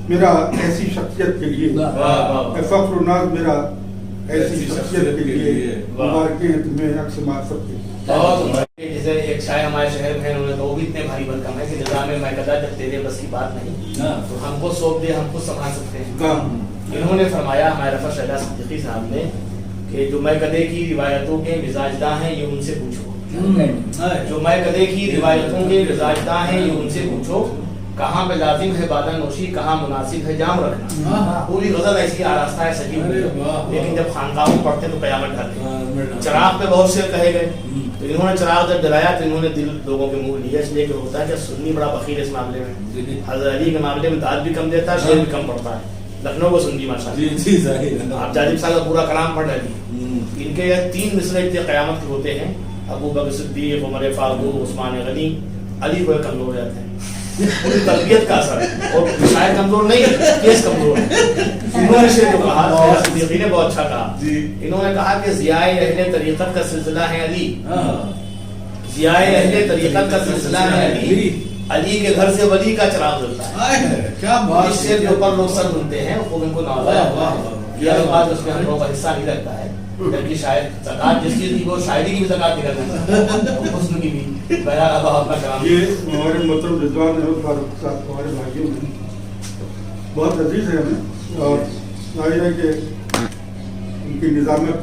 मेरा ऐसी शख्सियत के लिए। है फख्रुन्नास मेरा ऐसी शख्सियत के लिए। मुबारकें हैं तुम्हें अक्स मार्फत के लिए। जैसे एक शायर हमारे शहर में उन्होंने तो वो भी इतने भारी भरकम है कि निजाम में मैं कदा जब तेरे बस की बात नहीं तो हमको सौंप दे, हम खुद संभाल सकते हैं। इन्होंने फरमाया हमारे रफ़ा शहजाद सिद्दीकी साहब ने कि जो मैं कदे की रिवायतों के मिजाजदा हैं ये उनसे पूछो। जो मैं कदे की रिवायतों के मिजाजदा हैं ये उनसे पूछो। कहाँ पे लाजिम है बादा नोशी, कहाँ मुनासिब है जाम रखना। पूरी गजल ऐसी आरास्ता है सजी हुई, लेकिन जब खानकाहों में पढ़ते तो कयामत ढलती। चिराग पे बहुत शेर कहे गए, तो इन्होंने चिराग जब जलाया तो इन्होंने दिल लोगों के मुंह लिया। इसलिए कि होता है कि सुन्नी बड़ा बखीर इस मामले में। हज़रत अली के मामले में दाद भी कम देता है, शेर भी कम पड़ता है। लखनऊ को सुन्नी माशाअल्लाह। आप जाजिब साहब का पूरा कलाम पढ़ लीजिए, इनके 3 मिसरे इतने क़यामत के होते हैं। अबू बकर सिद्दीक़, उमर फारूक, उस्मान गनी, अली को कमजोर हो जाते हैं, पूरी तरबियत का असर है। और शायद कमजोर नहीं, केस कमजोर है। इन्होंने से जो कहा, सिद्दीकी ने बहुत अच्छा कहा, इन्होंने कहा कि ज़ियाए अहले तरीक़त का सिलसिला है अली, ज़ियाए अहले तरीक़त का सिलसिला है अली, अली के घर से वली का चिराग जलता है। क्या बात, इस शेर के ऊपर लोग सर सुनते हैं, वो इनको नवाजा है। यह बात उसमें हम लोगों का हिस्सा नहीं लगता है, बल्कि शायद ज़कात जिस चीज़ की वो शायरी की भी ज़कात नहीं करना, हुस्न की भी। बहरहाल अब आपका कलाम। ये हमारे मोहतरम रिजवान अहमद फारूक साहब हमारे भाइयों में बहुत अजीज है हमें, और जाहिर है कि उनकी निज़ामत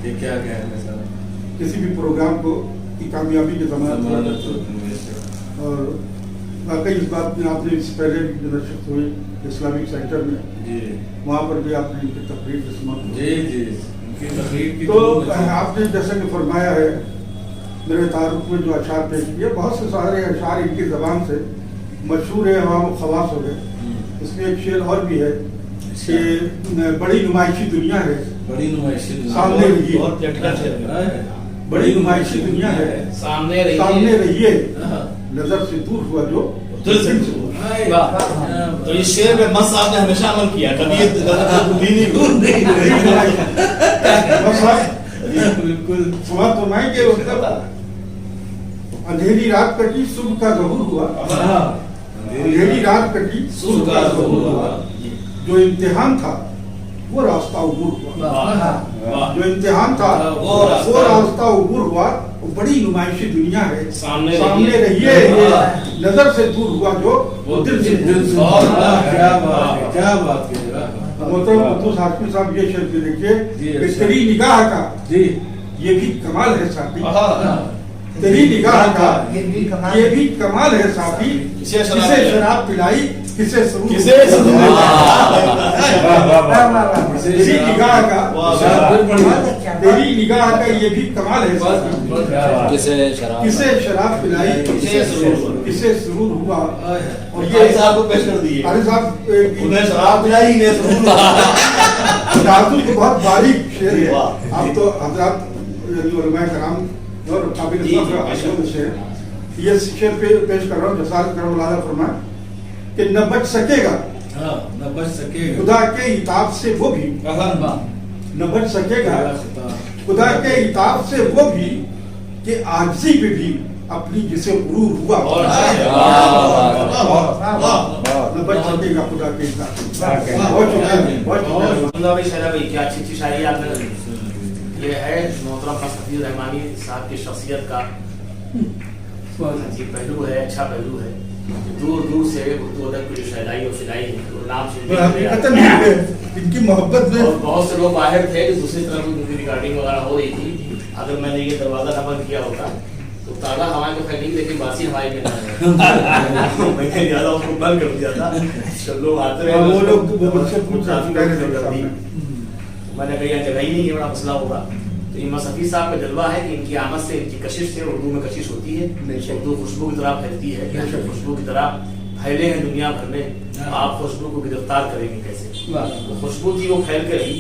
ये क्या कहना सर, किसी भी प्रोग्राम को की कामयाबी की ज़मानत और वाकई इस बात में आपने इससे पहले भी जो नशस्त हुई इस्लामिक सेंटर में, जी वहाँ पर भी आपने इनकी तकरीर की समाप्त जी जी, उनकी तकरीर की तो आपने जैसे कि फरमाया है, मेरे तारुफ में जो अशार पेश किए, बहुत से सारे अशार इनकी ज़बान से मशहूर है, अवाम खवास हो गए। इसमें एक शेर और भी है कि बड़ी नुमाइशी दुनिया है, बड़ी नुमाइशी सामने रहिए, और प्रैक्टिकल शेर है। बड़ी नुमाइशी दुनिया है, सामने सामने रहिए, रहिए, नजर से दूर हुआ जो दिल से दूर। तो इस शेर में मस्त आपने हमेशा अमल किया, कभी ये दूर नहीं बस आप बिल्कुल समाज फरमाएंगे, मतलब अंधेरी रात कटी सुबह का ज़हूर हुआ, अंधेरी रात कटी सुबह का ज़हूर हुआ, जो इम्तिहान था वो रास्ता उबूर हुआ, जो इम्तिहान था वो रास्ता उबूर हुआ। बड़ी नुमाइशी दुनिया है, सामने रहिए, नजर से दूर हुआ जो दिल से दूर। क्या बात है, क्या बात है। मोहतरम कुद्दूस हाशमी साहब ये शेर भी जी, देखिए, अच्छा। तेरी निगाह का जी ये भी कमाल है साथी, तेरी निगाह का ये भी कमाल ये भी कमाल है साथी, किसे किसे शराब पिलाई किसे सुरूर, किसे तेरी निगाह का तेरी निगाह का ये भी कमाल है साथी, किसे शराब पिलाई किसे सुरूर हुआ। और ये साहब को पेश कर दिए, अरे साहब उन्हें शराब पिलाई ने नाज़ुक बहुत बारीक शेर है। आप तो हजरत उलमाए कराम और काबिल फख्र अशरफ से ये शेर पे पेश कर रहा हूँ, जसारत करम फरमाए कि न बच सकेगा न बच सकेगा खुदा के इताब से वो भी, न बच सकेगा खुदा के इताब से वो भी कि आजिज़ी पे भी अपनी जिसे गुरूर हुआ, न बच सकेगा खुदा के इताब से। बहुत शुक्रिया, बहुत शुक्रिया। भाई क्या अच्छी शायरी आपने, ये है मोहतरम हफीज रहमानी साहब की शख्सियत का अजीब पहलू है, अच्छा पहलू है। दूर दूर से उर्दू अदब की जो शायरी और फिदाई है, नाम सुनते इनकी मोहब्बत में और बहुत से लोग बाहर थे, दूसरी तरफ उनकी रिकॉर्डिंग वगैरह हो रही थी। अगर मैंने ये दरवाजा न बंद किया होता तो ताज़ा हवाएं तो फैलेंगी, लेकिन बासी हवाएं में मैंने ज़्यादा उसको बंद कर दिया था। सब लोग आते रहे, वो लोग मुझसे पूछ रहे थे, मैंने कहा यह जगह ही नहीं है, बड़ा मसला होगा। तो इमाम सफ़ी साहब का जलवा है कि इनकी आमद से, इनकी कशिश से उर्दू में कशिश होती है, उर्दू खुशबू की तरह फैलती है, कि खुशबू की तरह फैले हैं दुनिया भर में, आप खुशबू को गिरफ्तार करेंगे कैसे। तो खुशबू थी वो फैल कर रही,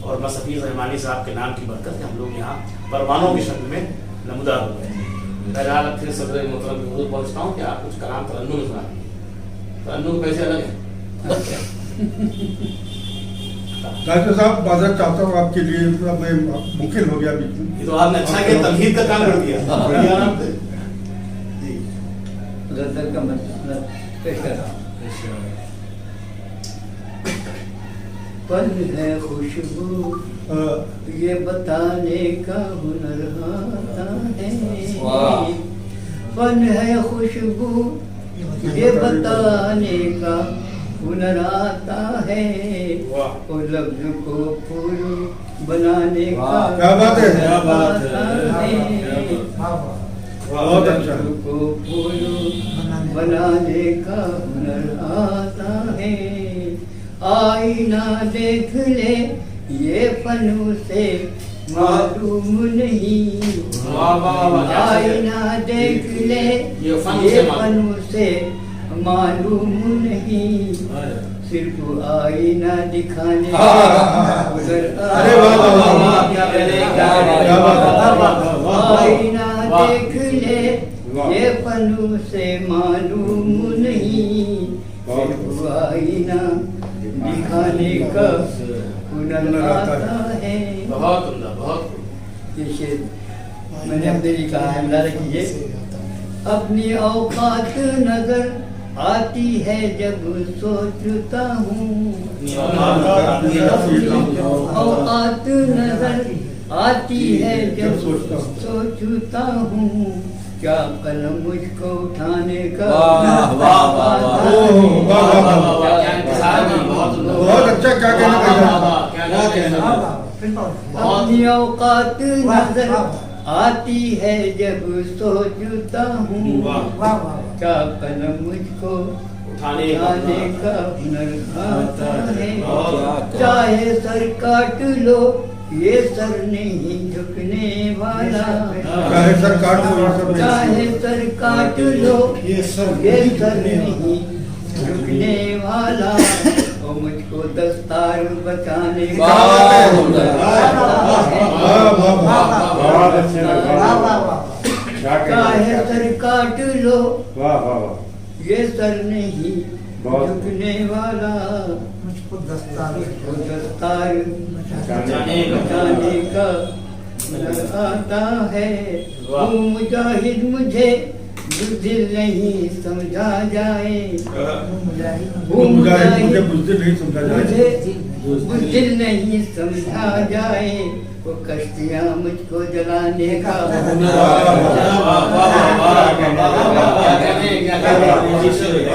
और मसफीज़ रहमानी साहब के नाम की बरकत से हम लोग यहाँ परवानों की शक्ल में नमूदार हो गए। बहरहाल अब फिर सदर मोहतरम की हुजूर पहुँचता हूँ कि आप कुछ कलाम तरन्नुम में सुना दीजिए। तरन्नुम कैसे अलग है? डॉक्टर साहब माजरत चाहता हूँ आपके लिए, मैं मुमकिन हो गया बीच में। ये तो आपने अच्छा किया, तमहीद का काम कर दिया। बढ़िया नाम थे। जी। गजल का मतलब पेश कर रहा हूँ। पल है खुशबू ये बताने का हुनर आता है, पल है खुशबू ये बताने का हुनर आता है, वो लफ्ज को फूल बनाने का क्या बात है, क्या बात है, बहुत अच्छा। को फूल बनाने का हुनर आता है, आईना देख ले ये फनों से मालूम नहीं, आईना देख ले ये फनों से मालूम नहीं, सिर्फ आईना दिखाने उधर आईना देख ले ये पन्नू से मालूम नहीं, सिर्फ आईना दिखाने का हुनर आता है। बहुत उम्दा, बहुत उम्दा। ये शेर मैंने अपने लिखा है, अंदाजा कीजिए। अपनी औकात नजर आती है जब सोचता हूँ, औकात नजर आती है जब सोचता हूँ, क्या कलम मुझको उठाने का बहुत अच्छा, क्या कहना अपनी औकात नजर आती है जब सोचता हूँ, क्या कलम मुझको उठाने का हुनर आता है। चाहे सर काट लो ये सर नहीं झुकने वाला, चाहे सर काट लो ये सर चाहे सर काट लो ये सर नहीं झुकने वाला, और मुझको दस्तार बचाने का चाहे सर काट लो ये सर नहीं झुकने वाला, मुझको दस्तार बचाने का हुनर आता है। वो मुजाहिद मुझे बुज़दिल नहीं समझा जाए, वो मुजाहिद मुझे बुज़दिल नहीं समझा जाए, मुझे बुज़दिल नहीं समझा जाए, वो कश्तियाँ मुझको जलाने का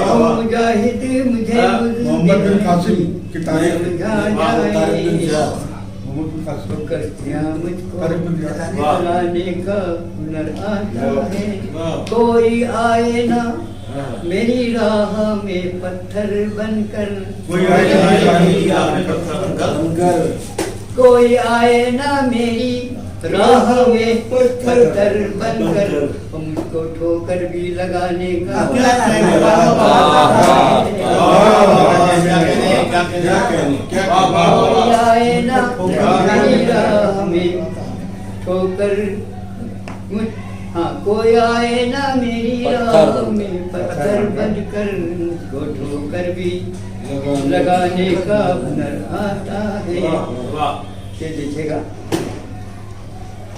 वो मुजाहिद मुझे मोहम्मद बिन कासिम की तारीख समझा जाए, मोहम्मद बिन कासिम कश्तियाँ मुझको तारीख में दिया। जलाने का हुनर आता है। कोई आए ना मेरी राह में पत्थर बनकर, कोई आए कोई आए ना मेरी राह में पत्थर बनकर, मुझको ठोकर भी लगाने का कोई आए ना मेरी राह में ठोकर, हाँ कोई आए ना मेरी राह में पत्थर बनकर, मुझको ठोकर भी लगाने का हुनर आता है। ये देखिएगा,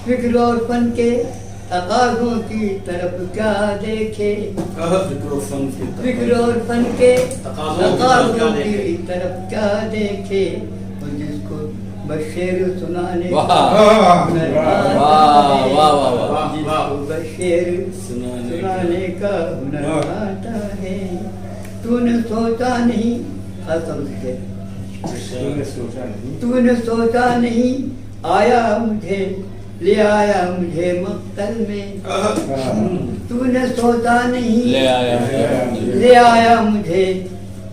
फिक्र और फन के तकाज़ों की तरफ क्या देखे, फिक्र और फन के तकाज़ों की तरफ क्या देखे, और जिसको बशेर सुनाने का हुनर आता है, जिसको बशेर सुनाने का हुनर आता है। तूने सोचा नहीं, तूने सोचा नहीं, आया मुझे ले आया मुझे मक्तल में, तूने सोचा नहीं ले आया मुझे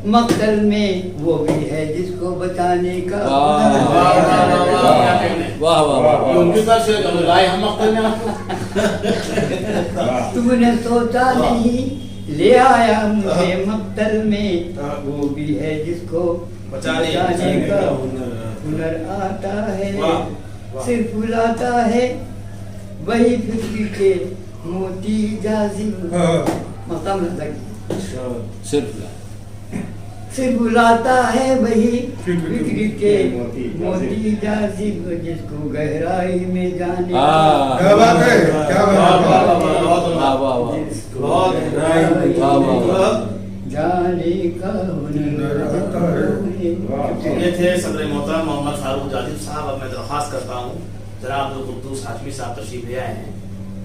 मक्तल में, वो भी है जिसको बचाने का तूने सोचा नहीं ले आया मुझे मक्तल में, वो भी है जिसको बचाने का हुनर आता है। सिर्फ बुलाता है वही फिक्र के मोती जाजिब, मकाम सिर्फ बुलाता है वही फिक्र के मोती जाजिब, जिसको गहराई में जाने क्या बात है, क्या जाने का हुनर आता है। ये थे सदर मोहतरम मोहम्मद फारूक जाजिब साहब। अब मैं दरख्वास्त करता हूँ जनाब कुद्दूस हाशमी साहब तशरीफ ले आए हैं,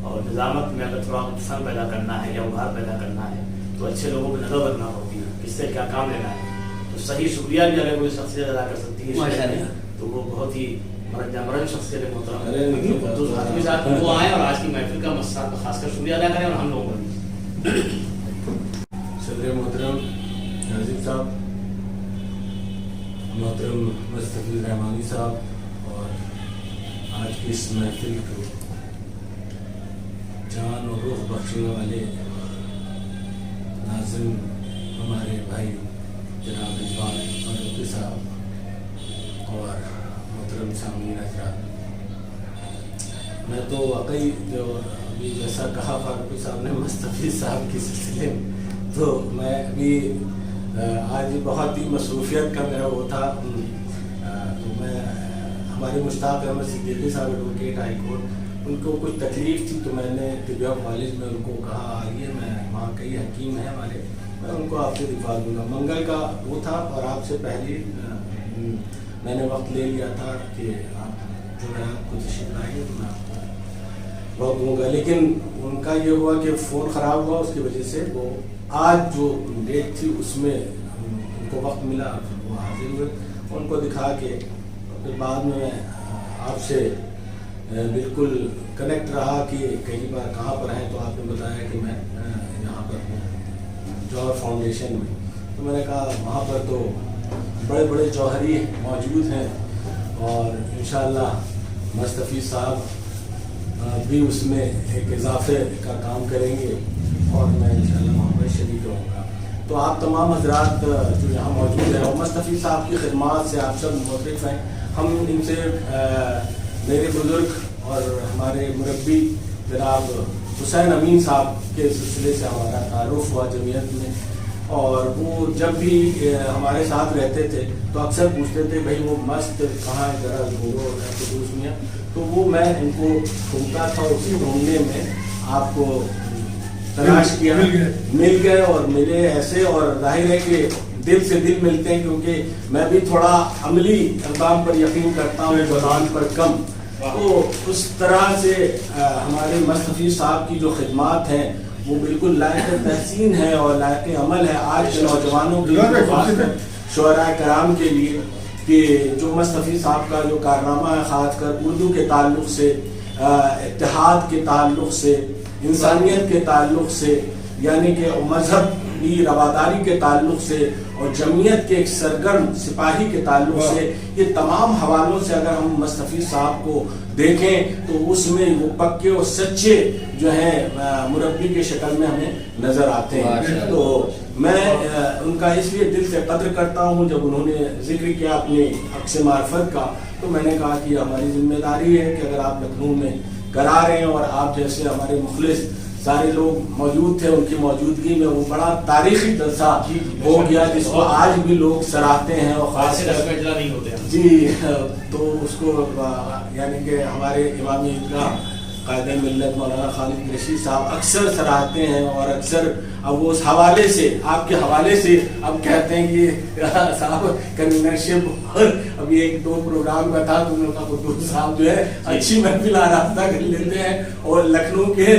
और निज़ामत में अगर थोड़ा फन पैदा करना है या उभार पैदा करना है तो अच्छे लोगों की नजर रखना होती है, किससे क्या काम लेना है। तो सही शुक्रिया भी अगर कोई शख्सियत अदा कर सकती है तो वो बहुत ही मरन शख्सियत है मोहतरम कुद्दूस हाशमी साहब, वो आए और आज की महफिल का मसला का खासकर शुक्रिया अदा करें, और हम लोगों का सदर मोहतरम नाजिब साहब, मोहतरम मुस्तफीज़ रहमानी साहब, और आज की इस महफिल को जान और रूह बख्शने वाले नाज़िम हमारे भाई जनाब इकबाल फारूकी साहब और मोहतरम सामईन हज़रात, मैं तो वाकई जो ابھی جیسا کہا فاروقی صاحب نے مستفیض صاحب کے سلسلے میں، تو میں ابھی آج بہت ہی مصروفیت کا میرا وہ تھا، تو میں ہمارے مشتاق احمد صدیقی صاحب ایڈوکیٹ ہائی کورٹ، ان کو کچھ تکلیف تھی تو میں نے طبیہ کالج میں ان کو کہا آئیے، میں وہاں کئی حکیم ہیں ہمارے، میں ان کو آپ سے دکھوا دوں گا۔ منگل کا وہ تھا اور آپ سے پہلے میں نے وقت لے لیا تھا کہ آپ جو ہے آپ کو تشریف لائیں گے تو میں آپ کو وقت دوں گا، لیکن ان کا یہ ہوا کہ فون خراب ہوا، اس کی وجہ سے وہ آج جو ڈیٹ تھی اس میں ان کو وقت ملا، وہ حاضر ہوئے، ان کو دکھا کے پھر بعد میں آپ سے بالکل کنیکٹ رہا کہ کئی بار کہاں پر ہیں، تو آپ نے بتایا کہ میں یہاں پر ہوں جوہر فاؤنڈیشن میں، تو میں نے کہا وہاں پر تو بڑے بڑے جوہری موجود ہیں اور انشاءاللہ مستفیض صاحب بھی اس میں ایک اضافے کا کام کریں گے اور میں انشاءاللہ وہاں پر شریک رہوں گا۔ تو آپ تمام حضرات جو یہاں موجود ہیں اور مستفیض صاحب کی خدمات سے آپ سب متعارف ہیں، ہم ان سے میرے بزرگ اور ہمارے مربی جناب حسین امین صاحب کے سلسلے سے ہمارا تعارف ہوا جمعیت میں، اور وہ جب بھی ہمارے ساتھ رہتے تھے تو اکثر پوچھتے تھے بھائی وہ مست کہاں ہے، ذرا گھومو خصوص میں، تو وہ میں ان کو ڈھونڈتا تھا، اسی ڈھونڈنے میں آپ کو تلاش کیا، مل گئے اور ملے ایسے، اور ظاہر ہے کہ دل سے دل ملتے ہیں کیونکہ میں بھی تھوڑا عملی اقدام پر یقین کرتا ہوں، زبان پر کم، تو اس طرح سے ہمارے مستفیض صاحب کی جو خدمات ہیں وہ بالکل لائق تحسین ہے اور لائق عمل ہے آج کے نوجوانوں کے لیے، خاص کر شعراء کرام کے لیے، کہ جو مستفیض صاحب کا جو کارنامہ ہے خاص کر اردو کے تعلق سے، اتحاد کے تعلق سے، انسانیت کے تعلق سے، یعنی کہ مذہبی رواداری کے تعلق سے اور جمعیت کے ایک سرگرم سپاہی کے تعلق سے، یہ تمام حوالوں سے اگر ہم مستفیض صاحب کو دیکھیں تو اس میں وہ پکے اور سچے جو ہیں مربی کے شکل میں ہمیں نظر آتے ہیں۔ تو میں ان کا اس لیے دل سے قدر کرتا ہوں، جب انہوں نے ذکر کیا اپنے حق سے معرفت کا تو میں نے کہا کہ ہماری ذمہ داری ہے کہ اگر آپ لکھنؤ میں کرا رہے ہیں اور آپ جیسے ہمارے مخلص سارے لوگ موجود تھے، ان کی موجودگی میں وہ بڑا تاریخی جلسہ ہو گیا جس کو آج بھی لوگ سراہتے ہیں، اور خاص کر جی تو اس کو یعنی کہ ہمارے امام عیدگاہ قائد ملت مولانا خالد قریشی صاحب اکثر سراہتے ہیں، اور اکثر اب وہ اس حوالے سے آپ کے حوالے سے اب کہتے ہیں کہ صاحب کنوینرشپ، اور ابھی ایک دو پروگرام کا تھا تو انہوں نے قدوس صاحب جو ہے اچھی محفل آراستہ کر لیتے ہیں اور لکھنؤ کے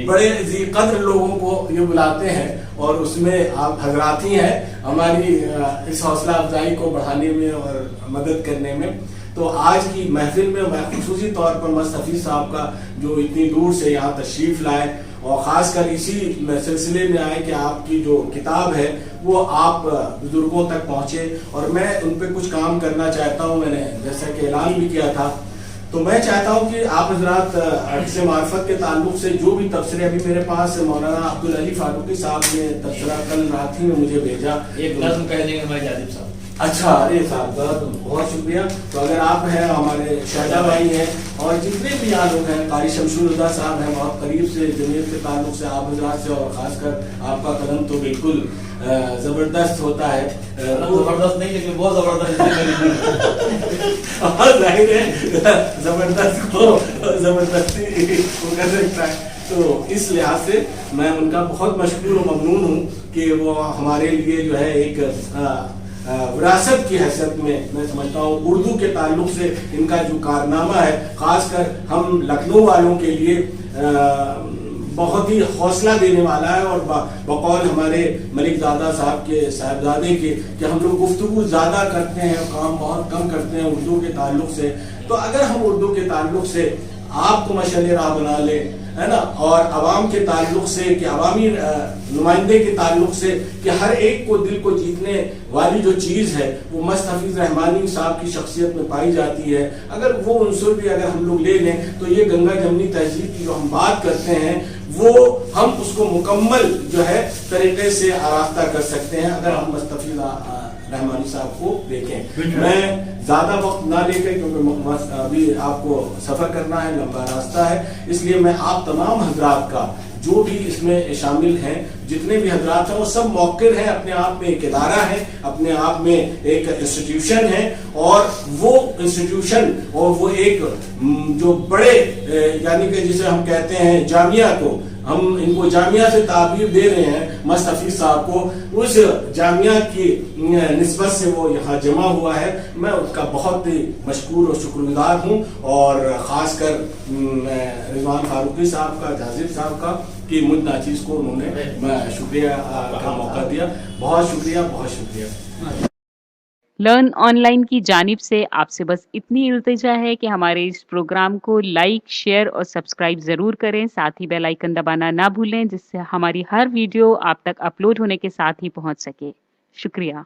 بڑے ذی قدر لوگوں کو یہ بلاتے ہیں، اور اس میں آپ حضرات ہی ہیں ہماری اس حوصلہ افزائی کو بڑھانے میں اور مدد کرنے میں۔ تو آج کی محفل میں میں خصوصی طور پر مستفیض صاحب کا جو اتنی دور سے یہاں تشریف لائے اور خاص کر اسی سلسلے میں آئے کہ آپ کی جو کتاب ہے وہ آپ بزرگوں تک پہنچے، اور میں ان پہ کچھ کام کرنا چاہتا ہوں، میں نے جیسا کہ اعلان بھی کیا تھا، تو میں چاہتا ہوں کہ آپ حضرات حق سے معرفت کے تعلق سے جو بھی تبصرے، ابھی میرے پاس مولانا عبدالعلی فاروقی صاحب نے تبصرہ کل رات ہی میں مجھے بھیجا، ایک نظم کہہ دیں گے ہمارے جادب صاحب۔ اچھا، ارے صاحب بہت شکریہ۔ تو اگر آپ ہیں، ہمارے شہزہ بھائی ہیں اور جتنے بھی یہاں لوگ ہیں، قاری شمشور الہدیٰ صاحب ہیں، بہت قریب سے جمعیت کے تعلق سے آپ حضرات سے، اور خاص کر آپ کا قدم تو بالکل زبردست ہوتا ہے، زبردست نہیں لیکن بہت زبردست ظاہر ہے زبردست کو زبردستی وہ کر سکتا ہے، تو اس لحاظ سے میں ان کا بہت مشکور و ممنون ہوں کہ وہ ہمارے لیے جو ہے ایک وراثت کی حیثیت میں سمجھتا ہوں اردو کے تعلق سے ان کا جو کارنامہ ہے، خاص کر ہم لکھنؤ والوں کے لیے بہت ہی حوصلہ دینے والا ہے، اور بقول ہمارے ملک زادہ صاحب کے صاحبزادے کے کہ ہم لوگ گفتگو زیادہ کرتے ہیں، کام بہت کم کرتے ہیں اردو کے تعلق سے، تو اگر ہم اردو کے تعلق سے آپ کو مشعل راہ بنا لیں، ہے نا، اور عوام کے تعلق سے کہ عوامی نمائندے کے تعلق سے کہ ہر ایک کو دل کو جیتنے والی جو چیز ہے وہ مستفیض رحمانی صاحب کی شخصیت میں پائی جاتی ہے، اگر وہ عنصر بھی اگر ہم لوگ لے لیں تو یہ گنگا جمنی تہذیب کی جو ہم بات کرتے ہیں وہ ہم اس کو مکمل جو ہے طریقے سے آراستہ کر سکتے ہیں اگر ہم مستفیض रहमानी साहब को देखें। मैं ज़्यादा वक्त ना लेकर, क्योंकि अभी आपको सफ़र करना है, लंबा रास्ता है, इसलिए मैं आप तमाम हजरात का, जो भी इसमें शामिल हैं, जितने भी हजरात हैं, वो सब मौक़िर हैं, अपने आप में एक इदारा है, अपने आप में एक इंस्टीट्यूशन है, और वो इंस्टीट्यूशन और वो एक जो बड़े यानी कि जिसे हम कहते हैं जामिया को, हम इनको जामिया से ताबीर दे रहे हैं मस्त हफीज साहब को, उस जामिया की निस्बत से वो यहाँ जमा हुआ है। मैं उसका बहुत ही मशकूर और शुक्रगुजार हूँ, और ख़ासकर रिजवान फारूकी साहब का, जाजिब साहब का, कि मुझ नाचीज को उन्होंने शुक्रिया का मौका दिया। बहुत शुक्रिया, बहुत शुक्रिया। लर्न ऑनलाइन की जानिब से आपसे बस इतनी इल्तिजा है कि हमारे इस प्रोग्राम को लाइक, शेयर और सब्सक्राइब ज़रूर करें। साथ ही बेल आइकन दबाना ना भूलें, जिससे हमारी हर वीडियो आप तक अपलोड होने के साथ ही पहुंच सके। शुक्रिया।